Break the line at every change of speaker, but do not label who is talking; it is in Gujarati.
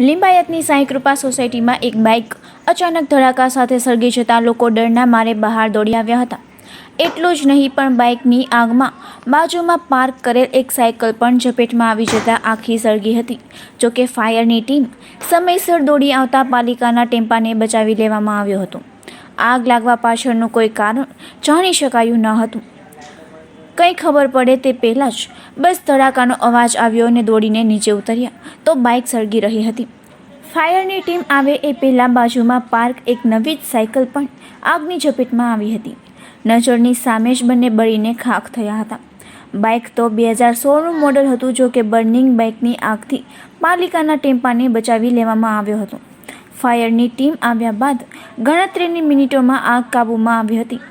લિંબાયતની સાંઈ કૃપા સોસાયટીમાં એક બાઇક અચાનક ધડાકા સાથે સળગી જતાં લોકો ડરના મારે બહાર દોડી આવ્યા હતા. એટલું જ નહીં પણ બાઇકની આગમાં બાજુમાં પાર્ક કરેલ એક સાયકલ પણ ઝપેટમાં આવી જતાં આખી સળગી હતી. જોકે ફાયરની ટીમ સમયસર દોડી આવતા પાલિકાના ટેમ્પાને બચાવી લેવામાં આવ્યો હતો. આગ લાગવા પાછળનું કોઈ કારણ જાણી શકાયું ન હતું. કંઈ ખબર પડે તે પહેલાં જ બસ ધડાકાનો અવાજ આવ્યો અને દોડીને નીચે ઉતર્યા તો બાઇક સળગી રહી હતી. ફાયરની ટીમ આવે એ પહેલાં બાજુમાં પાર્ક એક નવી જ સાયકલ પણ આગની ઝપેટમાં આવી હતી. નજરની સામે જ બંને બળીને ખાખ થયા હતા. બાઇક તો 2016નું મોડલ હતું. જો કે બર્નિંગ બાઇકની આગથી પાલિકાના ટેમ્પાને બચાવી લેવામાં આવ્યો હતો. ફાયરની ટીમ આવ્યા બાદ ગણતરીની મિનિટોમાં આગ કાબૂમાં આવી હતી.